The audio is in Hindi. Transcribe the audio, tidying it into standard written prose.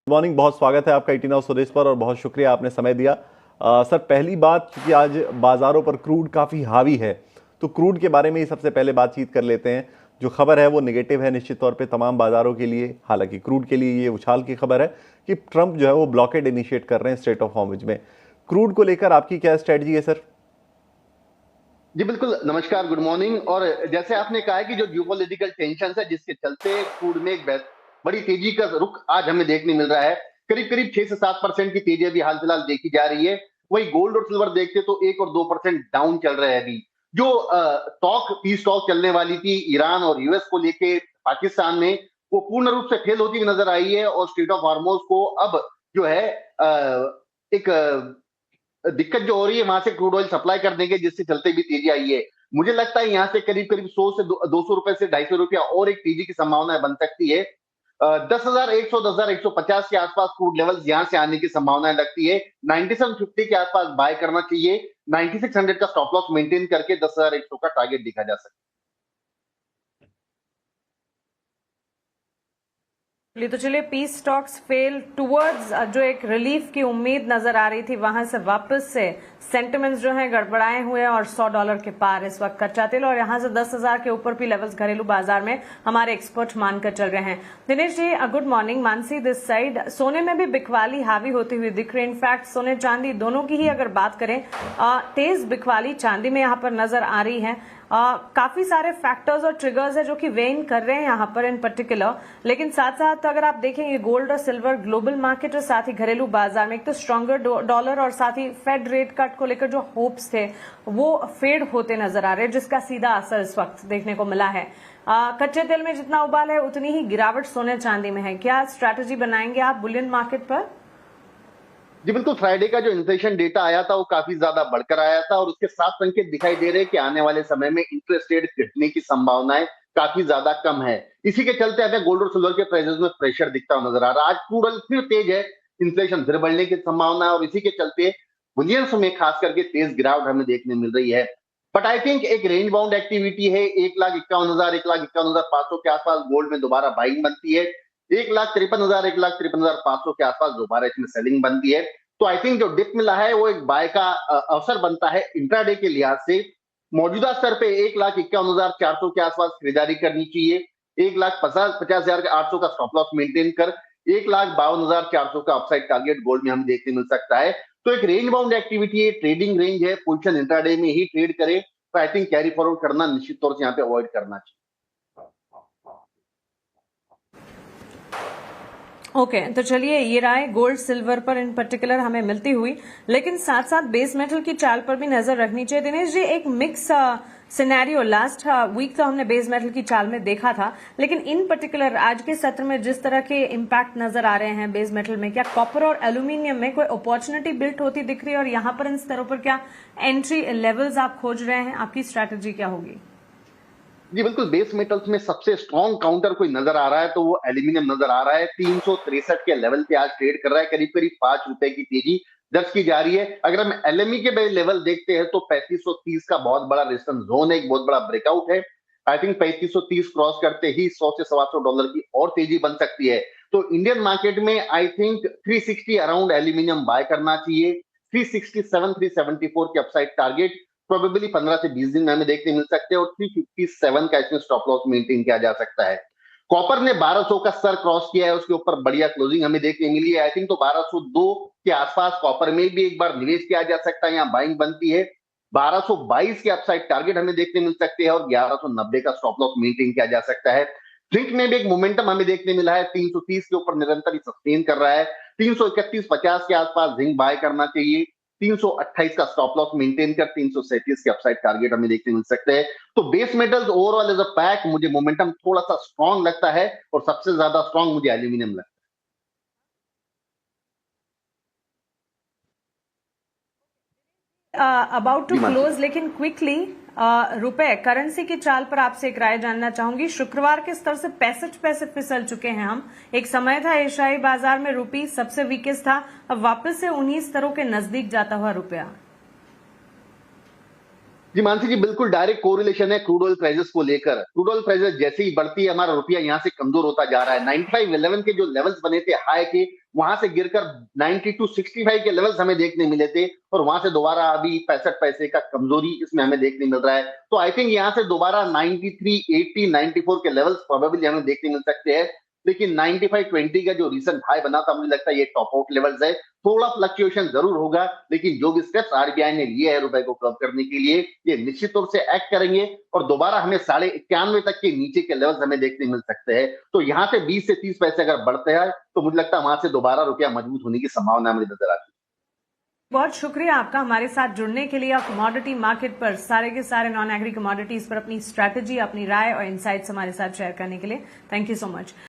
मॉर्निंग, बहुत स्वागत है आपका 18 हाउस स्वदेश पर और बहुत शुक्रिया आपने समय दिया। सर, पहली बात कि आज बाजारों पर क्रूड काफ़ी हावी है, तो क्रूड के बारे में ही सबसे पहले बातचीत कर लेते हैं। जो खबर है वो नेगेटिव है निश्चित तौर पे तमाम बाजारों के लिए। हालांकि क्रूड के लिए ये उछाल की खबर है कि ट्रंप जो है वो ब्लॉकेड इनिशिएट कर रहे हैं स्ट्रेट ऑफ हॉर्मुज में। क्रूड को लेकर आपकी क्या स्ट्रेटजी है सर? जी बिल्कुल, नमस्कार, गुड मॉर्निंग। और जैसे आपने कहा है कि जो जियोपॉलिटिकल टेंशन है जिसके चलते क्रूड में एक बड़ी तेजी का रुख आज हमें देखने मिल रहा है। करीब करीब 6 से 7% की तेजी अभी हाल फिलहाल देखी जा रही है। वही गोल्ड और सिल्वर देखते तो 1 और 2% डाउन चल रहे हैं अभी। जो पीस टॉक चलने वाली थी ईरान और यूएस को लेके पाकिस्तान में, वो पूर्ण रूप से फेल होती हुई नजर आई है। और स्ट्रेट ऑफ हार्मोज को अब जो है एक दिक्कत जो हो रही है वहां से क्रूड ऑयल सप्लाई कर देंगे, जिससे चलते भी तेजी आई है। मुझे लगता है यहाँ से करीब करीब 100 से 200 रुपए से 250 रुपया और एक तेजी की संभावना बन सकती है। 10,100 10,150 के आसपास क्रूड लेवल्स यहाँ से आने की संभावना लगती है। 9750 के आसपास बाय करना चाहिए। 9600 का स्टॉप लॉस मेंटेन करके 10,100 का टारगेट दिखा जा सकता है। तो चलिए, पीस टॉक्स फेल टुवर्ड्स जो एक रिलीफ की उम्मीद नजर आ रही थी, वहां से वापस से सेंटिमेंट्स जो है गड़बड़ाए हुए हैं और $100 के पार इस वक्त कच्चा तेल, और यहां से 10,000 के ऊपर भी लेवल्स घरेलू बाजार में हमारे एक्सपर्ट मानकर चल रहे हैं। Dinesh ji, good morning. Mansi this side. सोने में भी बिकवाली हावी होती हुई दिख रही है। इनफैक्ट सोने चांदी दोनों की ही अगर बात करें, तेज बिकवाली चांदी में यहाँ पर नजर आ रही है। काफी सारे फैक्टर्स और ट्रिगर्स है जो कि वेन कर रहे हैं यहाँ पर इन पर्टिकुलर, लेकिन साथ साथ तो अगर आप देखेंगे गोल्ड और सिल्वर ग्लोबल मार्केट और साथ ही घरेलू बाजार में एक तो स्ट्रॉन्गर डॉलर और साथ ही फेड रेट कट को लेकर जो होप्स थे वो फेड होते नजर आ रहे हैं, जिसका सीधा असर इस वक्त देखने को मिला है। कच्चे तेल में जितना उबाल है उतनी ही गिरावट सोने चांदी में है। क्या स्ट्रैटेजी बनाएंगे आप बुलियन मार्केट पर? जी बिल्कुल, फ्राइडे का जो इन्फ्लेशन डेटा आया था वो काफी ज्यादा बढ़कर आया था और उसके साफ संकेत दिखाई दे रहे हैं कि आने वाले समय में इंटरेस्ट रेट घटने की संभावनाएं काफी ज्यादा कम है। इसी के चलते हमें गोल्ड और सिल्वर के प्राइसेस में प्रेशर दिखता हुआ नजर आ रहा है। आज क्रूड ऑयल फिर तेज है, इन्फ्लेशन फिर बढ़ने की संभावना है और इसी के चलते बुलियंस में खास करके तेज गिरावट हमें देखने मिल रही है। बट आई थिंक एक रेंज बाउंड एक्टिविटी है। 1,51,000 1,51,500 के आसपास गोल्ड में दोबारा बाइंग बनती है। 1,53,000 1,53,500 के आसपास दोबारा इसमें सेलिंग बनती है। तो आई थिंक जो डिप मिला है वो एक बाय का अवसर बनता है इंट्राडे के लिहाज से। मौजूदा स्तर पे 1,51,400 के आसपास खरीदारी करनी चाहिए। 1,50,800 का स्टॉप लॉस मेंटेन कर 1,52,400 का अपसाइड टारगेट गोल्ड में हमें देखने मिल सकता है। तो एक रेंज बाउंड एक्टिविटी है, ट्रेडिंग रेंज है, पोजीशन इंट्राडे में ही ट्रेड करे। तो आई थिंक कैरी फॉरवर्ड करना निश्चित तौर से यहाँ पे अवॉइड करना चाहिए। ओके, तो चलिए, ये राय गोल्ड सिल्वर पर इन पर्टिकुलर हमें मिलती हुई, लेकिन साथ साथ बेस मेटल की चाल पर भी नजर रखनी चाहिए। दिनेश जी, एक मिक्स सिनेरियो लास्ट वीक तो हमने बेस मेटल की चाल में देखा था, लेकिन इन पर्टिकुलर आज के सत्र में जिस तरह के इम्पैक्ट नजर आ रहे हैं बेस मेटल में, क्या कॉपर और एल्यूमिनियम में कोई अपॉर्चुनिटी बिल्ट होती दिख रही है और यहाँ पर इन स्तरों पर क्या एंट्री लेवल्स आप खोज रहे हैं? आपकी स्ट्रैटेजी क्या होगी? जी बिल्कुल, बेस मेटल्स में सबसे स्ट्रॉन्ग काउंटर कोई नजर आ रहा है तो वो एल्यूमिनियम नजर आ रहा है। 363 के लेवल पे आज ट्रेड कर रहा है। करीब करीब 5 रुपए की तेजी दर्ज की जा रही है। अगर हम एलएमई के लेवल देखते हैं तो 3530 का बहुत बड़ा रेजिस्टेंस जोन है, एक बहुत बड़ा ब्रेकआउट है। आई थिंक 3530 क्रॉस करते ही $100 से $1,200 की और तेजी बन सकती है। तो इंडियन मार्केट में I think 360 around aluminium buy करना चाहिए। 367 374 के अपसाइड टारगेट प्रोबेबली 15 से 20 दिन में हमें देखने मिल सकते हैं और 357 का इसमें स्टॉप लॉस मेंटेन किया जा सकता है। कॉपर ने 1200 का स्तर क्रॉस किया है, उसके ऊपर बढ़िया क्लोजिंग हमें देखने मिली है। आई थिंक तो 1202 के आसपास कॉपर में भी एक बार निवेश किया जा सकता है, यहाँ बाइंग बनती है। 1222 के अपसाइड टारगेट हमें देखने मिल सकते हैं और 1190 का स्टॉप लॉस मेंटेन किया जा सकता है। जिंक में भी एक मोमेंटम हमें देखने मिला है, 330 के ऊपर निरंतर ही सस्टेन कर रहा है। 331-50 के आसपास जिंक बाय करना चाहिए। 328 का स्टॉप लॉस मेंटेन कर 337 के अपसाइड टारगेट हमें देखने मिल सकते हैं। तो base metals overall as a pack मुझे मोमेंटम थोड़ा सा स्ट्रांग लगता है और सबसे ज्यादा स्ट्रांग मुझे एल्यूमिनियम लगता है। अबाउट टू जी मानसी। क्लोज, लेकिन क्विकली रुपए करेंसी की चाल पर आपसे एक राय जानना चाहूंगी। शुक्रवार के स्तर से 65 पैसे फिसल चुके हैं हम। एक समय था एशियाई बाजार में रुपी सबसे वीकेस्ट था, अब वापस से उन्हीं स्तरों के नजदीक जाता हुआ रुपया। जी मानसी जी, बिल्कुल डायरेक्ट कोरिलेशन है क्रूड ऑयल प्राइसेस को लेकर। क्रूड ऑयल प्राइसेस जैसे ही बढ़ती है, हमारा रुपया यहाँ से कमजोर होता जा रहा है। 95-11 के जो लेवल्स बने थे हाई के, वहां से गिरकर 92-65 के लेवल्स हमें देखने मिले थे, और वहां से दोबारा अभी 65 पैसे का कमजोरी इसमें हमें देखने मिल रहा है। तो आई थिंक यहाँ से दोबारा 93, 80, 94 के लेवल्स प्रोबेबली हमें देखने मिल सकते हैं। लेकिन 95-20 का जो रिसेंट हाई बना था, मुझे लगता है ये टॉप आउट लेवल्स है। थोड़ा फ्लक्चुएशन जरूर होगा, लेकिन जो भी स्टेप्स आरबीआई ने लिए है रुपए को कम करने के लिए, ये निश्चित तौर से एक्ट करेंगे और दोबारा हमें 91.5 तक के नीचे के लेवल्स हमें देखने मिल सकते हैं। तो यहाँ से 20 से 30 पैसे अगर बढ़ते हैं, तो मुझे लगता है वहां से दोबारा रुपया मजबूत होने की संभावना मुझे नजर आती है। बहुत शुक्रिया आपका हमारे साथ जुड़ने के लिए और कमोडिटी मार्केट पर सारे के सारे नॉन एग्री कमोडिटीज पर अपनी स्ट्रैटेजी, अपनी राय और इनसाइट्स हमारे साथ शेयर करने के लिए। Thank you so much.